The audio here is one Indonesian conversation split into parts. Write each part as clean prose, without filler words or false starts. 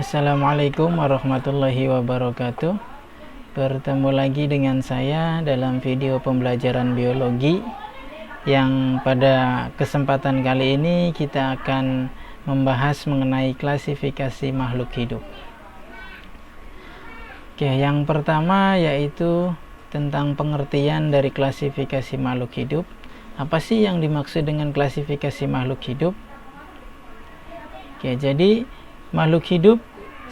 Assalamualaikum warahmatullahi wabarakatuh. Bertemu lagi dengan saya dalam video pembelajaran biologi, yang pada kesempatan kali ini kita akan membahas mengenai klasifikasi makhluk hidup. Oke, yang pertama yaitu tentang pengertian dari klasifikasi makhluk hidup. Apa sih yang dimaksud dengan klasifikasi makhluk hidup? Oke, jadi makhluk hidup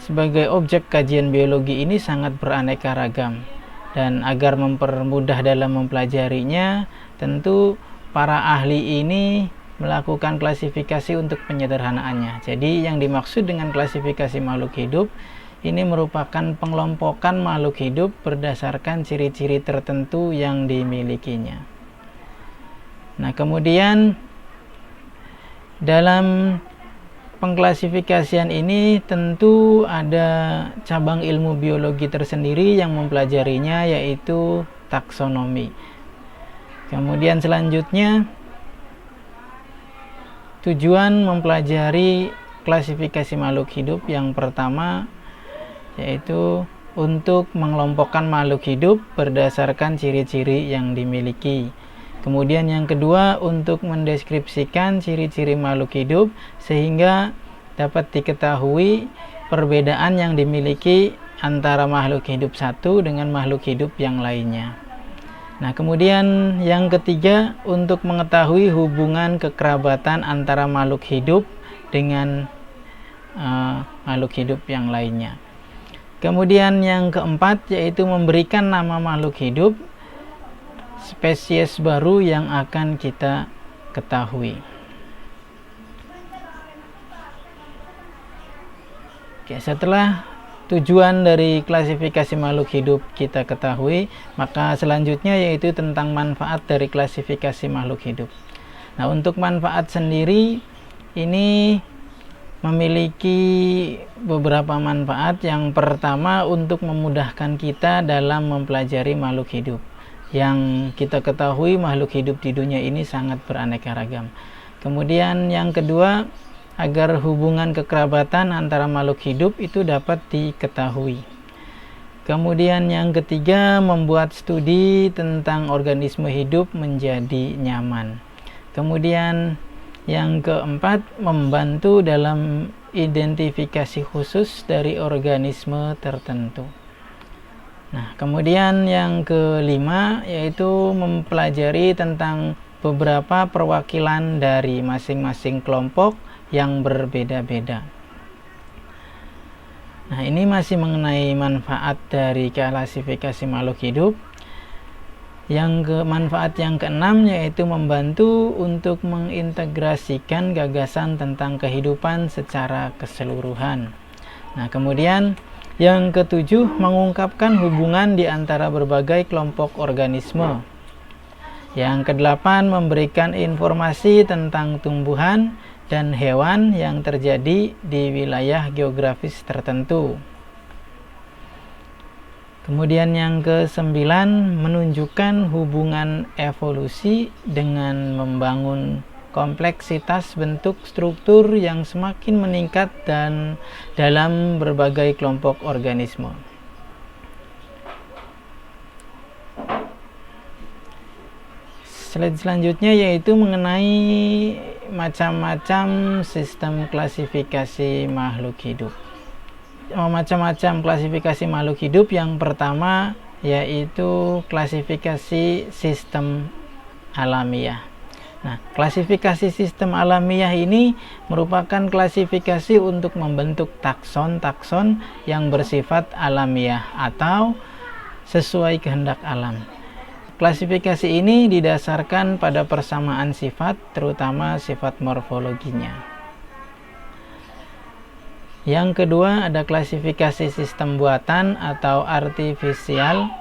sebagai objek kajian biologi ini sangat beraneka ragam, dan agar mempermudah dalam mempelajarinya, tentu para ahli ini melakukan klasifikasi untuk penyederhanaannya. Jadi yang dimaksud dengan klasifikasi makhluk hidup ini merupakan pengelompokan makhluk hidup berdasarkan ciri-ciri tertentu yang dimilikinya. Nah, kemudian dalam pengklasifikasian ini tentu ada cabang ilmu biologi tersendiri yang mempelajarinya, yaitu taksonomi. Kemudian selanjutnya, tujuan mempelajari klasifikasi makhluk hidup yang pertama yaitu untuk mengelompokkan makhluk hidup berdasarkan ciri-ciri yang dimiliki. Kemudian yang kedua, untuk mendeskripsikan ciri-ciri makhluk hidup sehingga dapat diketahui perbedaan yang dimiliki antara makhluk hidup satu dengan makhluk hidup yang lainnya. Nah, kemudian yang ketiga, untuk mengetahui hubungan kekerabatan antara makhluk hidup dengan makhluk hidup yang lainnya. Kemudian yang keempat yaitu memberikan nama makhluk hidup spesies baru yang akan kita ketahui. Oke, setelah tujuan dari klasifikasi makhluk hidup kita ketahui, maka selanjutnya yaitu tentang manfaat dari klasifikasi makhluk hidup. Nah, untuk manfaat sendiri ini memiliki beberapa manfaat. Yang pertama, untuk memudahkan kita dalam mempelajari makhluk hidup. Yang kita ketahui makhluk hidup di dunia ini sangat beraneka ragam. Kemudian yang kedua, agar hubungan kekerabatan antara makhluk hidup itu dapat diketahui. Kemudian yang ketiga, membuat studi tentang organisme hidup menjadi nyaman. Kemudian yang keempat, membantu dalam identifikasi khusus dari organisme tertentu. Nah, kemudian yang kelima yaitu mempelajari tentang beberapa perwakilan dari masing-masing kelompok yang berbeda-beda. Nah, ini masih mengenai manfaat dari klasifikasi makhluk hidup. Manfaat yang keenam yaitu membantu untuk mengintegrasikan gagasan tentang kehidupan secara keseluruhan. Nah, kemudian yang ketujuh, mengungkapkan hubungan di antara berbagai kelompok organisme. Yang kedelapan, memberikan informasi tentang tumbuhan dan hewan yang terjadi di wilayah geografis tertentu. Kemudian yang kesembilan, menunjukkan hubungan evolusi dengan membangun kompleksitas bentuk struktur yang semakin meningkat dan dalam berbagai kelompok organisme. Slide selanjutnya yaitu mengenai macam-macam sistem klasifikasi makhluk hidup. Macam-macam klasifikasi makhluk hidup, yang pertama yaitu klasifikasi sistem alamiah. Nah, klasifikasi sistem alamiah ini merupakan klasifikasi untuk membentuk takson-takson yang bersifat alamiah atau sesuai kehendak alam. Klasifikasi ini didasarkan pada persamaan sifat, terutama sifat morfologinya. Yang kedua, ada klasifikasi sistem buatan atau artifisial.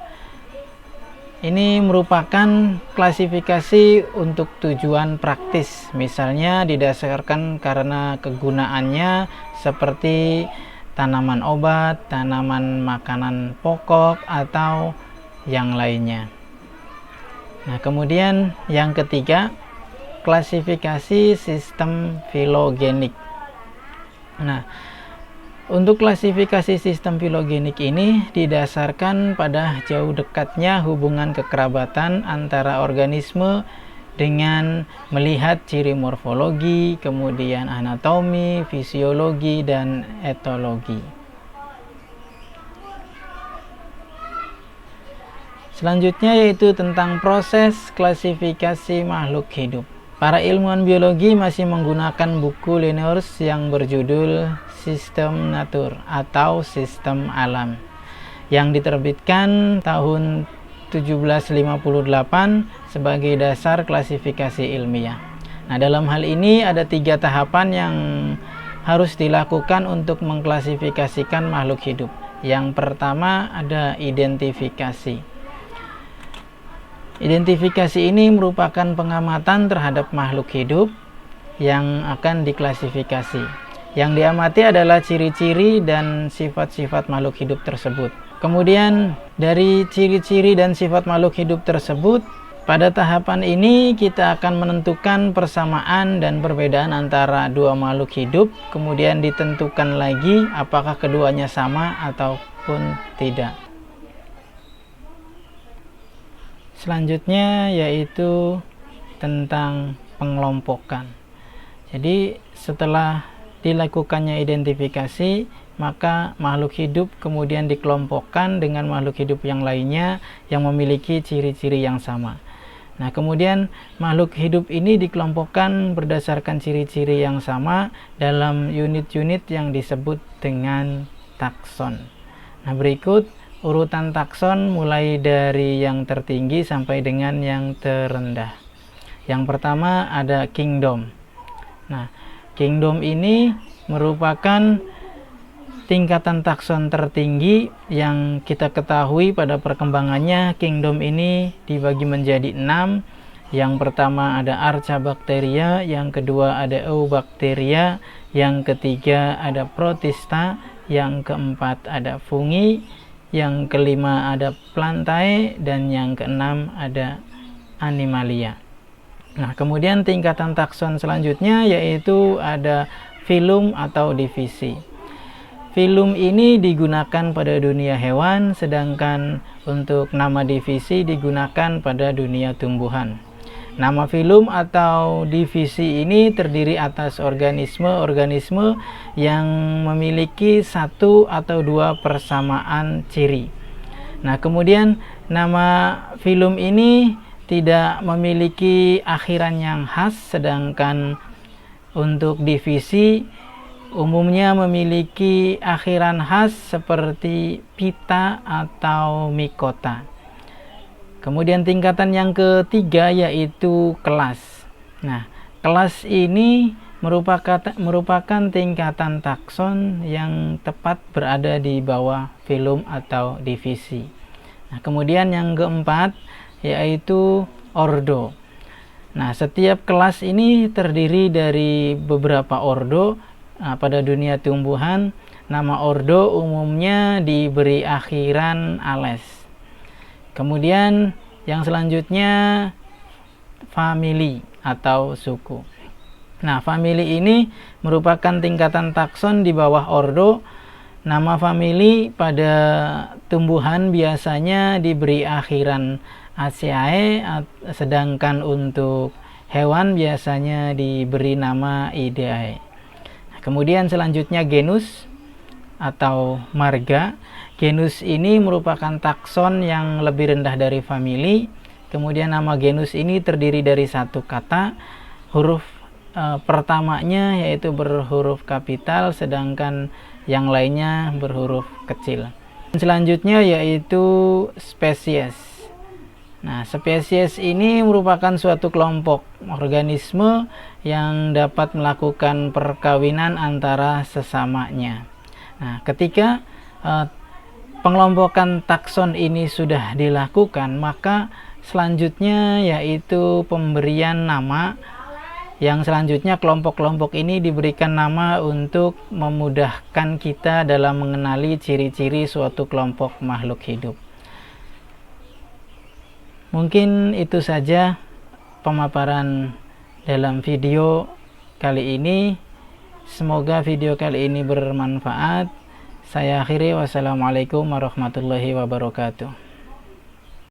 Ini merupakan klasifikasi untuk tujuan praktis, misalnya didasarkan karena kegunaannya seperti tanaman obat, tanaman makanan pokok, atau yang lainnya. Nah, kemudian yang ketiga, klasifikasi sistem filogenik. Nah, Untuk klasifikasi sistem filogenik ini didasarkan pada jauh dekatnya hubungan kekerabatan antara organisme dengan melihat ciri morfologi, kemudian anatomi, fisiologi, dan etologi. Selanjutnya yaitu tentang proses klasifikasi makhluk hidup. Para ilmuwan biologi masih menggunakan buku Linnaeus yang berjudul Sistem Natur atau Sistem Alam yang diterbitkan tahun 1758 sebagai dasar klasifikasi ilmiah. Nah, dalam hal ini ada 3 tahapan yang harus dilakukan untuk mengklasifikasikan makhluk hidup. Yang pertama ada identifikasi. Identifikasi ini merupakan pengamatan terhadap makhluk hidup yang akan diklasifikasi. Yang diamati adalah ciri-ciri dan sifat-sifat makhluk hidup tersebut. Kemudian dari ciri-ciri dan sifat makhluk hidup tersebut, pada tahapan ini kita akan menentukan persamaan dan perbedaan antara dua makhluk hidup. Kemudian ditentukan lagi apakah keduanya sama ataupun tidak. Selanjutnya yaitu tentang pengelompokan. Jadi setelah dilakukannya identifikasi, maka makhluk hidup kemudian dikelompokkan dengan makhluk hidup yang lainnya yang memiliki ciri-ciri yang sama. Nah, kemudian makhluk hidup ini dikelompokkan berdasarkan ciri-ciri yang sama dalam unit-unit yang disebut dengan takson. Nah, berikut urutan takson mulai dari yang tertinggi sampai dengan yang terendah. Yang pertama ada kingdom. Nah, kingdom ini merupakan tingkatan takson tertinggi yang kita ketahui pada perkembangannya. Kingdom ini dibagi menjadi 6. Yang pertama ada Archaebacteria, yang kedua ada Eubacteria, yang ketiga ada Protista, yang keempat ada Fungi, yang kelima ada Plantae, dan yang keenam ada Animalia. Nah, kemudian tingkatan takson selanjutnya yaitu ada filum atau divisi. Filum ini digunakan pada dunia hewan, sedangkan untuk nama divisi digunakan pada dunia tumbuhan. Nama filum atau divisi ini terdiri atas organisme-organisme yang memiliki 1 atau 2 persamaan ciri. Nah, kemudian nama filum ini tidak memiliki akhiran yang khas, sedangkan untuk divisi umumnya memiliki akhiran khas seperti pita atau mikota. Kemudian tingkatan yang ketiga yaitu kelas. Nah, kelas ini merupakan tingkatan takson yang tepat berada di bawah filum atau divisi. Nah, kemudian yang keempat yaitu ordo. Nah, setiap kelas ini terdiri dari beberapa ordo. Nah, pada dunia tumbuhan, nama ordo umumnya diberi akhiran ales. Kemudian yang selanjutnya famili atau suku. Nah, famili ini merupakan tingkatan takson di bawah ordo. Nama famili pada tumbuhan biasanya diberi akhiran Aceae, sedangkan untuk hewan biasanya diberi nama Ideae. Kemudian selanjutnya genus atau marga. Genus ini merupakan takson yang lebih rendah dari famili. Kemudian nama genus ini terdiri dari 1 kata. Huruf pertamanya yaitu berhuruf kapital, sedangkan yang lainnya berhuruf kecil. Selanjutnya yaitu spesies. Nah, spesies ini merupakan suatu kelompok organisme yang dapat melakukan perkawinan antara sesamanya. Nah, ketika pengelompokan takson ini sudah dilakukan, maka selanjutnya yaitu pemberian nama. Yang selanjutnya kelompok-kelompok ini diberikan nama untuk memudahkan kita dalam mengenali ciri-ciri suatu kelompok makhluk hidup. Mungkin itu saja pemaparan dalam video kali ini. Semoga video kali ini bermanfaat. Saya akhiri, wassalamualaikum warahmatullahi wabarakatuh.